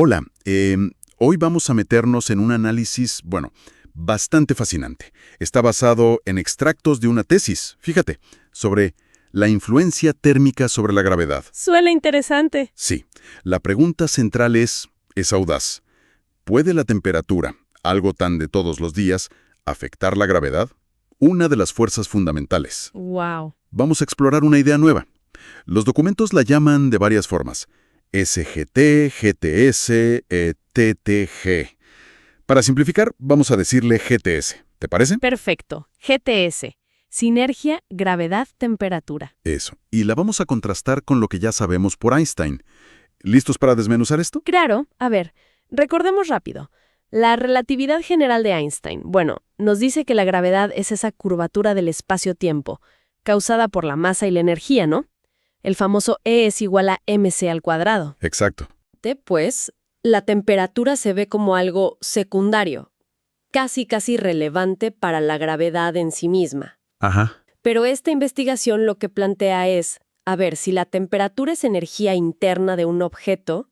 Hola, hoy vamos a meternos en un análisis, bueno, bastante fascinante. Está basado en extractos de una tesis, fíjate, sobre la influencia térmica sobre la gravedad. Suena interesante. Sí, la pregunta central es audaz. ¿Puede la temperatura, algo tan de todos los días, afectar la gravedad? Una de las fuerzas fundamentales. Wow. Vamos a explorar una idea nueva. Los documentos la llaman de varias formas. SGT, GTS, TTG. Para simplificar, vamos a decirle GTS. ¿Te parece? Perfecto. GTS. Sinergia, gravedad, temperatura. Eso. Y la vamos a contrastar con lo que ya sabemos por Einstein. ¿Listos para desmenuzar esto? Claro. A ver, recordemos rápido. La relatividad general de Einstein, bueno, nos dice que la gravedad es esa curvatura del espacio-tiempo, causada por la masa y la energía, ¿no? El famoso E es igual a mc al cuadrado. Exacto. Pues, la temperatura se ve como algo secundario, casi relevante para la gravedad en sí misma. Ajá. Pero esta investigación lo que plantea es, a ver, si la temperatura es energía interna de un objeto,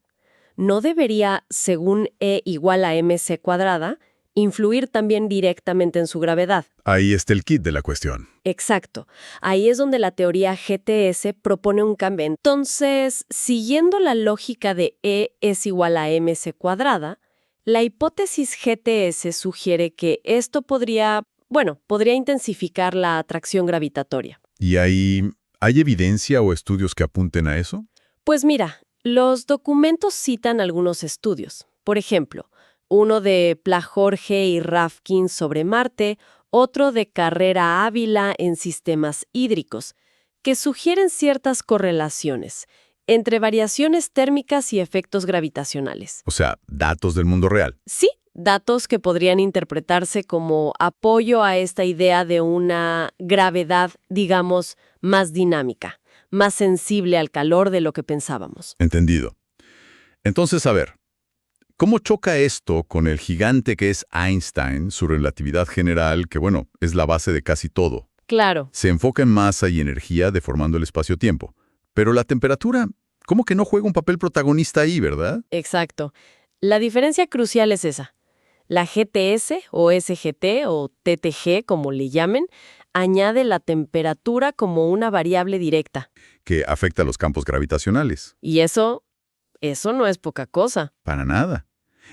¿no debería, según E igual a mc cuadrada, influir también directamente en su gravedad? Ahí está el kit de la cuestión. Exacto. Ahí es donde la teoría GTS propone un cambio. Entonces, siguiendo la lógica de E es igual a mc cuadrada, la hipótesis GTS sugiere que esto podría intensificar la atracción gravitatoria. ¿Y hay evidencia o estudios que apunten a eso? Pues mira, los documentos citan algunos estudios. Por ejemplo, uno de Plajorge y Rafkin sobre Marte, otro de Carrera Ávila en sistemas hídricos, que sugieren ciertas correlaciones entre variaciones térmicas y efectos gravitacionales. O sea, datos del mundo real. Sí, datos que podrían interpretarse como apoyo a esta idea de una gravedad, digamos, más dinámica, más sensible al calor de lo que pensábamos. Entendido. Entonces, a ver, ¿cómo choca esto con el gigante que es Einstein, su relatividad general, que bueno, es la base de casi todo? Claro. Se enfoca en masa y energía deformando el espacio-tiempo. Pero la temperatura, ¿cómo que no juega un papel protagonista ahí, verdad? Exacto. La diferencia crucial es esa. La GTS o SGT o TTG, como le llamen, añade la temperatura como una variable directa. Que afecta a los campos gravitacionales. Y eso no es poca cosa. Para nada.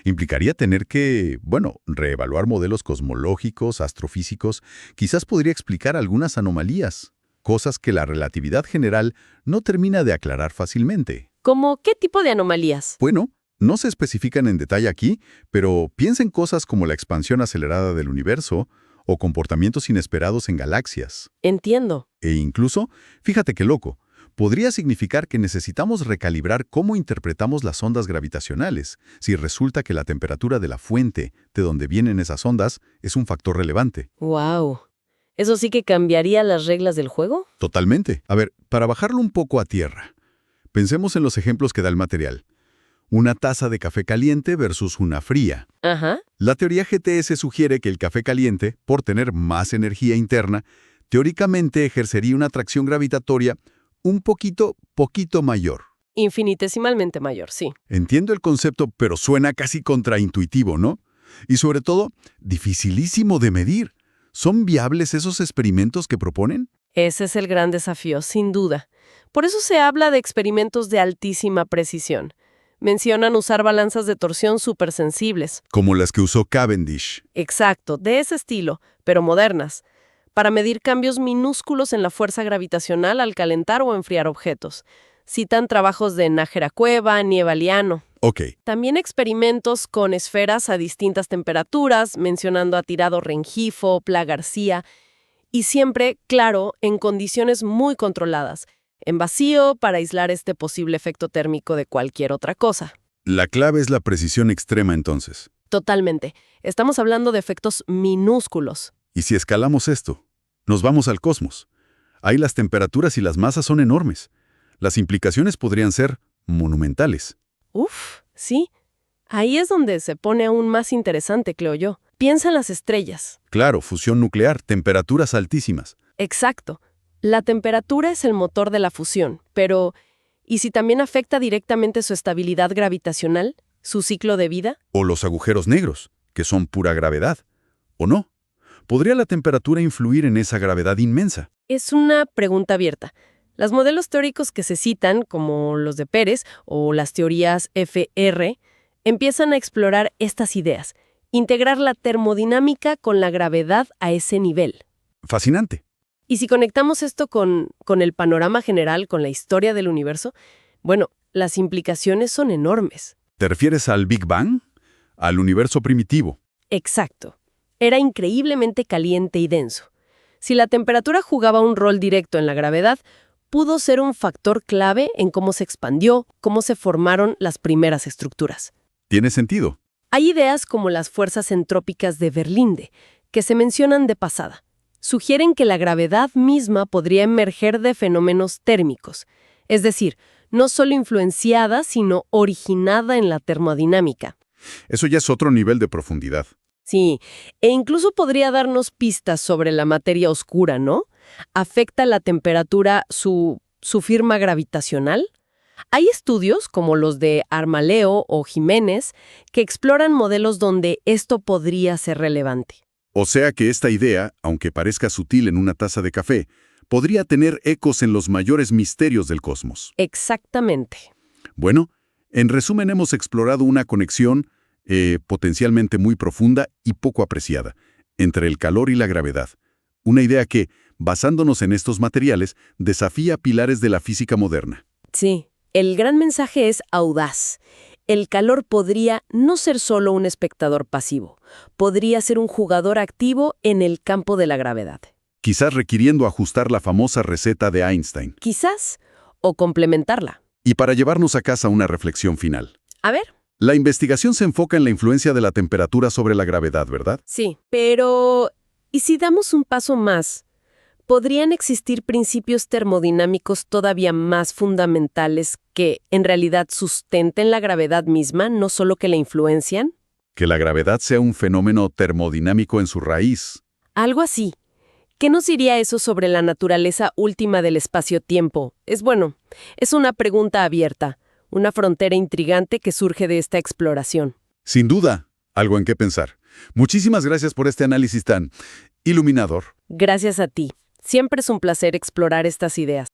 Implicaría tener que, bueno, reevaluar modelos cosmológicos, astrofísicos, quizás podría explicar algunas anomalías, cosas que la relatividad general no termina de aclarar fácilmente. ¿Cómo qué tipo de anomalías? Bueno, no se especifican en detalle aquí, pero piensa en cosas como la expansión acelerada del universo o comportamientos inesperados en galaxias. Entiendo. E incluso, fíjate qué loco, podría significar que necesitamos recalibrar cómo interpretamos las ondas gravitacionales, si resulta que la temperatura de la fuente de donde vienen esas ondas es un factor relevante. Wow. ¿Eso sí que cambiaría las reglas del juego? Totalmente. A ver, para bajarlo un poco a tierra, pensemos en los ejemplos que da el material. Una taza de café caliente versus una fría. Ajá. La teoría GTS sugiere que el café caliente, por tener más energía interna, teóricamente ejercería una atracción gravitatoria un poquito mayor. Infinitesimalmente mayor, sí. Entiendo el concepto, pero suena casi contraintuitivo, ¿no? Y sobre todo, dificilísimo de medir. ¿Son viables esos experimentos que proponen? Ese es el gran desafío, sin duda. Por eso se habla de experimentos de altísima precisión. Mencionan usar balanzas de torsión supersensibles. Como las que usó Cavendish. Exacto, de ese estilo, pero modernas, para medir cambios minúsculos en la fuerza gravitacional al calentar o enfriar objetos. Citan trabajos de Nájera Cueva, Nievaliano. Ok, También experimentos con esferas a distintas temperaturas, mencionando a Tirado Rengifo, Pla García, y siempre, claro, en condiciones muy controladas, en vacío para aislar este posible efecto térmico de cualquier otra cosa. la clave es la precisión extrema entonces. Totalmente. Estamos hablando de efectos minúsculos. Y si escalamos esto, nos vamos al cosmos. Ahí las temperaturas y las masas son enormes. Las implicaciones podrían ser monumentales. Uf, sí. Ahí es donde se pone aún más interesante, creo yo. Piensa en las estrellas. Claro, fusión nuclear, temperaturas altísimas. Exacto. La temperatura es el motor de la fusión, pero ¿y si también afecta directamente su estabilidad gravitacional? ¿Su ciclo de vida? O los agujeros negros, que son pura gravedad. ¿O no? ¿Podría la temperatura influir en esa gravedad inmensa? Es una pregunta abierta. Los modelos teóricos que se citan, como los de Pérez o las teorías FR, empiezan a explorar estas ideas, integrar la termodinámica con la gravedad a ese nivel. Fascinante. Y si conectamos esto con el panorama general, con la historia del universo, bueno, las implicaciones son enormes. ¿Te refieres al Big Bang? Al universo primitivo. Exacto. Era increíblemente caliente y denso. Si la temperatura jugaba un rol directo en la gravedad, pudo ser un factor clave en cómo se expandió, cómo se formaron las primeras estructuras. Tiene sentido. Hay ideas como las fuerzas entrópicas de Berlinde, que se mencionan de pasada. Sugieren que la gravedad misma podría emerger de fenómenos térmicos, es decir, no solo influenciada, sino originada en la termodinámica. Eso ya es otro nivel de profundidad. Sí, e incluso podría darnos pistas sobre la materia oscura, ¿no? ¿Afecta la temperatura su firma gravitacional? Hay estudios, como los de Armaleo o Jiménez, que exploran modelos donde esto podría ser relevante. O sea que esta idea, aunque parezca sutil en una taza de café, podría tener ecos en los mayores misterios del cosmos. Exactamente. Bueno, en resumen hemos explorado una conexión potencialmente muy profunda y poco apreciada entre el calor y la gravedad. Una idea que, basándonos en estos materiales, desafía pilares de la física moderna. Sí, el gran mensaje es audaz. El calor podría no ser solo un espectador pasivo, podría ser un jugador activo en el campo de la gravedad. Quizás requiriendo ajustar la famosa receta de Einstein. Quizás, o complementarla. Y para llevarnos a casa una reflexión final. A ver. La investigación se enfoca en la influencia de la temperatura sobre la gravedad, ¿verdad? Sí, pero ¿y si damos un paso más? ¿Podrían existir principios termodinámicos todavía más fundamentales que, en realidad, sustenten la gravedad misma, no solo que la influencian? Que la gravedad sea un fenómeno termodinámico en su raíz. Algo así. ¿Qué nos diría eso sobre la naturaleza última del espacio-tiempo? Es una pregunta abierta, una frontera intrigante que surge de esta exploración. Sin duda, algo en qué pensar. Muchísimas gracias por este análisis tan iluminador. Gracias a ti. Siempre es un placer explorar estas ideas.